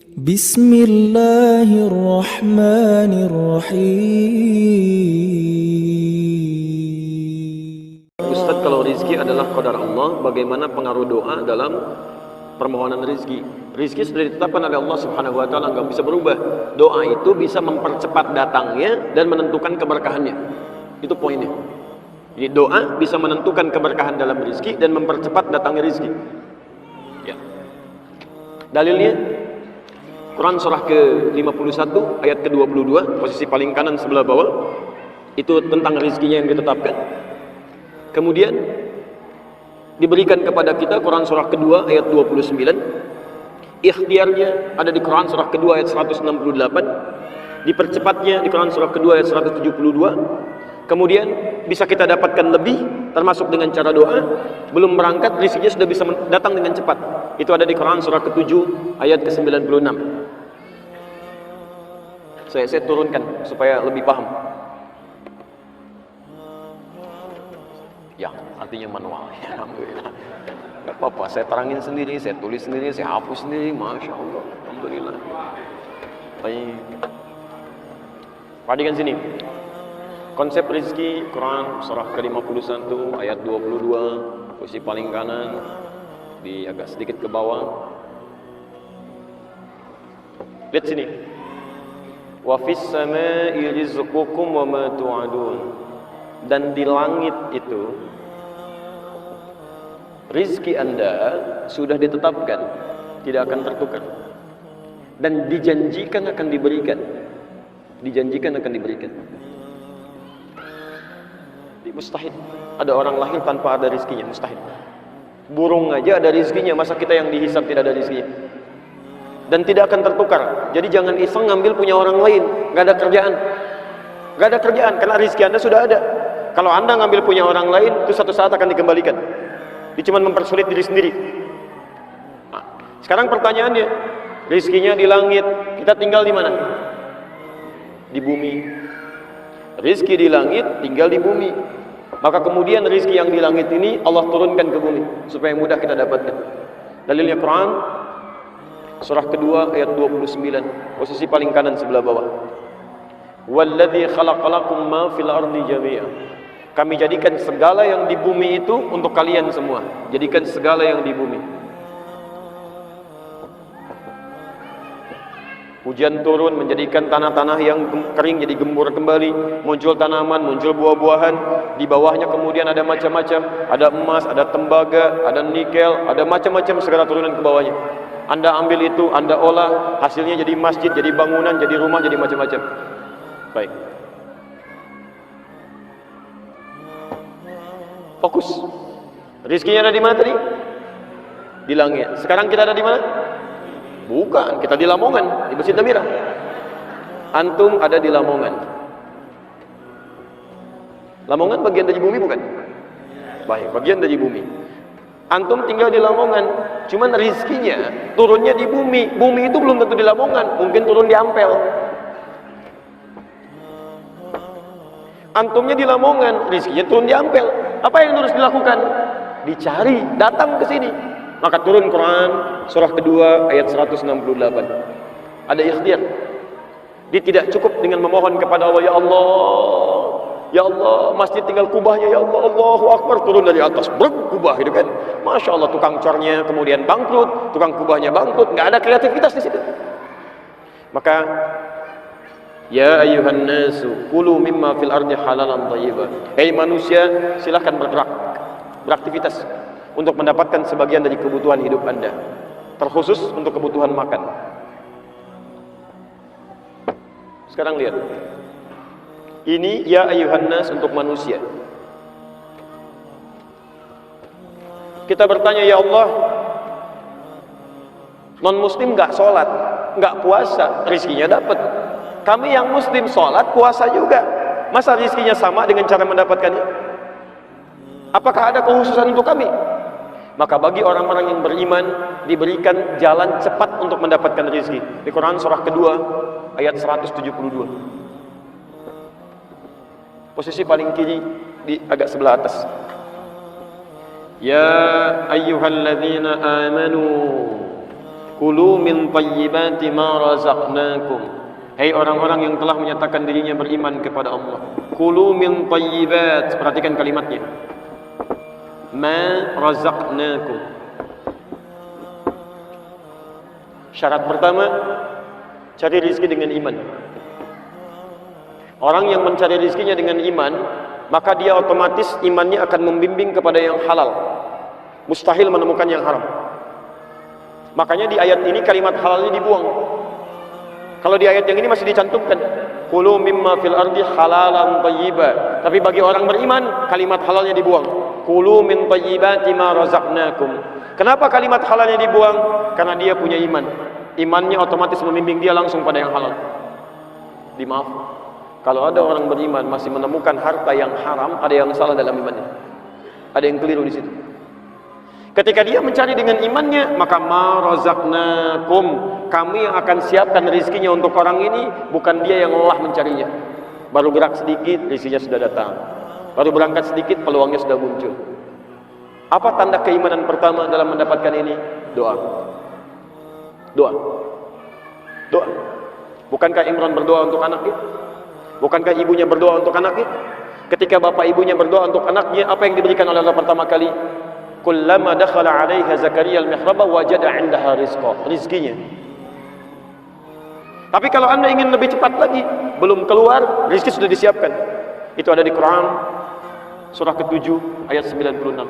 Bismillahirrahmanirrahim. Ustaz, kalau rizki adalah qadar Allah, bagaimana pengaruh doa dalam permohonan rizki? Rizki sudah ditetapkan oleh Allah Subhanahu wa Ta'ala, nggak bisa berubah. Doa itu bisa mempercepat datangnya dan menentukan keberkahannya. Itu poinnya. Jadi doa bisa menentukan keberkahan dalam rizki dan mempercepat datangnya rizki. Ya. Dalilnya Quran surah ke-51 ayat ke-22, posisi paling kanan sebelah bawah. Itu tentang rizkinya yang ditetapkan. Kemudian diberikan kepada kita Quran surah kedua ayat 29. Ikhtiarnya ada di Quran surah kedua ayat 168. Dipercepatnya di Quran surah kedua ayat 172. Kemudian bisa kita dapatkan lebih, termasuk dengan cara doa. Belum berangkat, rizkinya sudah bisa datang dengan cepat. Itu ada di Quran surah ke-7 ayat ke-96. Saya turunkan supaya lebih paham. Ya, artinya manual. Alhamdulillah. Gak apa-apa, saya terangin sendiri, saya tulis sendiri, saya hapus sendiri. Masya Allah. Alhamdulillah. Baik. Perhatikan sini. Konsep rizki Quran surah ke-51 ayat 22, posisi paling kanan, di agak sedikit ke bawah. Lihat sini. Wa fis samaa'i rizqukum wa ma tu'adun. Dan di langit itu rizki Anda sudah ditetapkan, tidak akan tertukar, dan dijanjikan akan diberikan. Dijanjikan akan diberikan. Mustahil ada orang lahir tanpa ada rizkinya, mustahil. Burung aja ada rizkinya, masa kita yang dihisab tidak ada rizkinya? Dan tidak akan tertukar. Jadi jangan iseng ngambil punya orang lain. Gak ada kerjaan. Gak ada kerjaan, karena rizki Anda sudah ada. Kalau Anda ngambil punya orang lain, itu satu saat akan dikembalikan. Dia cuma mempersulit diri sendiri. Nah, sekarang pertanyaannya, rizkinya di langit, kita tinggal di mana? Di bumi. Rizki di langit, tinggal di bumi. Maka kemudian rizki yang di langit ini Allah turunkan ke bumi supaya mudah kita dapatkan. Dalilnya Quran surah kedua ayat 29, posisi paling kanan sebelah bawah. Walladzi khalaqalakum ma fil ardi jami'a. Kami jadikan segala yang di bumi itu untuk kalian semua. Jadikan segala yang di bumi. Hujan turun menjadikan tanah-tanah yang kering jadi gembur kembali, muncul tanaman, muncul buah-buahan. Di bawahnya kemudian ada macam-macam, ada emas, ada tembaga, ada nikel, ada macam-macam segala turunan ke bawahnya. Anda ambil itu, Anda olah, hasilnya jadi masjid, jadi bangunan, jadi rumah, jadi macam-macam. Baik. Fokus. Rizkinya ada di mana tadi? Di langit. Sekarang kita ada di mana? Bukan, kita di Lamongan, di Masjid Namirah. Antum ada di Lamongan. Lamongan bagian dari bumi bukan? Baik, bagian dari bumi. Antum tinggal di Lamongan, cuman rizkinya turunnya di bumi. Bumi itu belum tentu di Lamongan, mungkin turun di Ampel. Antumnya di Lamongan, rizkinya turun di Ampel. Apa yang harus dilakukan? Dicari, datang ke sini. Maka turun Quran surah kedua ayat 168. Ada ikhtiar. Dia tidak cukup dengan memohon kepada Allah, ya Allah, ya Allah, masjid tinggal kubahnya, ya Allah, Allahu Akbar, turun dari atas, brek, kubah gitu kan. Masya Allah, tukang cornya kemudian bangkrut, tukang kubahnya bangkrut, nggak ada kreativitas di situ. Maka ya ayyuhan nasu kulu mimma fil ardi halalan thayyiban. Hei manusia, silahkan bergerak, beraktivitas untuk mendapatkan sebagian dari kebutuhan hidup Anda, terkhusus untuk kebutuhan makan. Sekarang lihat, ini ya ayyuhan nas untuk manusia. Kita bertanya, ya Allah, non muslim gak sholat, gak puasa, rizkinya dapat. Kami yang muslim sholat, puasa juga, masa rizkinya sama dengan cara mendapatkannya? Apakah ada kekhususan untuk kami? Maka bagi orang-orang yang beriman diberikan jalan cepat untuk mendapatkan rezeki. Di Quran surah kedua ayat 172. Posisi paling kiri di agak sebelah atas. Ya ayyuhalladzina amanu Kulu min thayyibati ma razaqnakum. Hai orang-orang yang telah menyatakan dirinya beriman kepada Allah. Kulu min thayyibat. Perhatikan kalimatnya. Ma razaqnakum. Syarat pertama, cari rezeki dengan iman. Orang yang mencari rezekinya dengan iman, maka dia otomatis imannya akan membimbing kepada yang halal. Mustahil menemukan yang haram. Makanya di ayat ini kalimat halalnya dibuang. Kalau di ayat yang ini masih dicantumkan, kulu mimma fil ardi halalan thayyiba. Tapi bagi orang beriman, kalimat halalnya dibuang. Kulu min thayyibati ma razaqnakum. Kenapa kalimat halalnya dibuang? Karena dia punya iman. Imannya otomatis membimbing dia langsung pada yang halal. Dimaaf, kalau ada orang beriman masih menemukan harta yang haram, ada yang salah dalam imannya. Ada yang keliru di situ. Ketika dia mencari dengan imannya, maka ma razaqnakum, kami yang akan siapkan rezekinya untuk orang ini, bukan dia yang lelah mencarinya. Baru gerak sedikit, rezekinya sudah datang. Baru berangkat sedikit, peluangnya sudah muncul. Apa tanda keimanan pertama dalam mendapatkan ini? Doa. Doa. Doa. Bukankah Imran berdoa untuk anaknya? Bukankah ibunya berdoa untuk anaknya? Ketika bapak ibunya berdoa untuk anaknya, apa yang diberikan oleh Allah pertama kali? Kullama dakhala 'alaiha Zakaria al-mihraba wajada 'indaha rizqa. Rizkinya. Tapi kalau Anda ingin lebih cepat lagi, belum keluar, rezeki sudah disiapkan. Itu ada di Quran surah ke-7 ayat 96.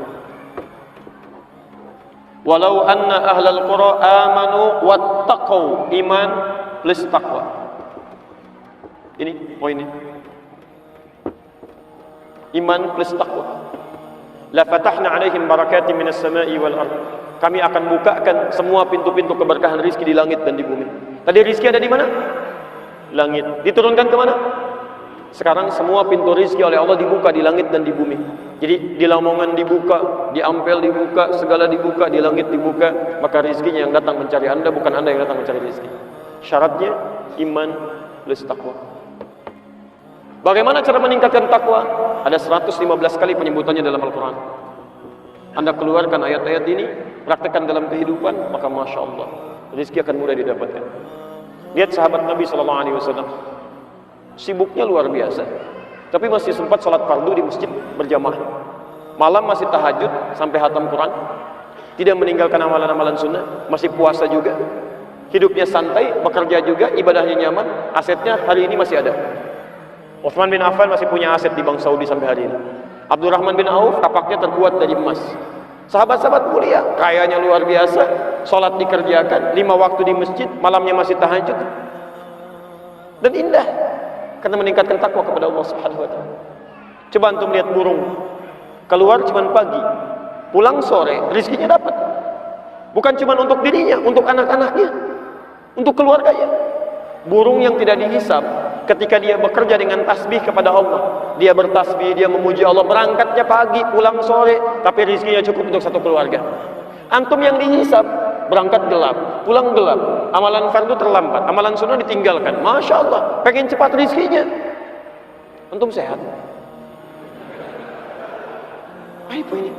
Walau anna ahlal qura amanu wattaqau, iman plus taqwa. Ini poinnya. Iman plus taqwa. La fatahna alaihim barakatin minas sama'i wal ardh. Kami akan bukakan semua pintu-pintu keberkahan rizki di langit dan di bumi. Tadi rizki ada di mana? Langit. Diturunkan ke mana? Sekarang semua pintu rizki oleh Allah dibuka di langit dan di bumi. Jadi di Lamongan dibuka, di Ampel dibuka, segala dibuka, di langit dibuka. Maka rizkinya yang datang mencari Anda, bukan Anda yang datang mencari rizki. Syaratnya iman plus takwa. Bagaimana cara meningkatkan takwa? Ada 115 kali penyebutannya dalam Al-Quran. Anda keluarkan ayat-ayat ini, praktekkan dalam kehidupan, maka Masya Allah, rizki akan mudah didapatkan. Lihat sahabat Nabi SAW, sibuknya luar biasa, tapi masih sempat sholat fardu di masjid berjamaah. Malam masih tahajud sampai hatam Quran, tidak meninggalkan amalan-amalan sunnah, masih puasa juga, hidupnya santai, bekerja juga, ibadahnya nyaman, asetnya hari ini masih ada. Utsman bin Affan masih punya aset di Bank Saudi sampai hari ini. Abdurrahman bin Auf kapaknya terbuat dari emas. Sahabat-sahabat mulia, kayanya luar biasa, sholat dikerjakan, 5 waktu di masjid, malamnya masih tahajud, dan indah karena meningkatkan takwa kepada Allah Subhanahu wa taala. Coba antum lihat burung keluar cuma pagi, pulang sore, rezekinya dapat. Bukan cuma untuk dirinya, untuk anak-anaknya, untuk keluarganya. Burung yang tidak dihisab, ketika dia bekerja dengan tasbih kepada Allah, dia bertasbih, dia memuji Allah, berangkatnya pagi, pulang sore, tapi rezekinya cukup untuk satu keluarga. Antum yang dihisab, berangkat gelap, pulang gelap, amalan fardu terlambat, amalan sunnah ditinggalkan. Masya Allah, pengen cepat rezekinya. Antum sehat? Apa ini?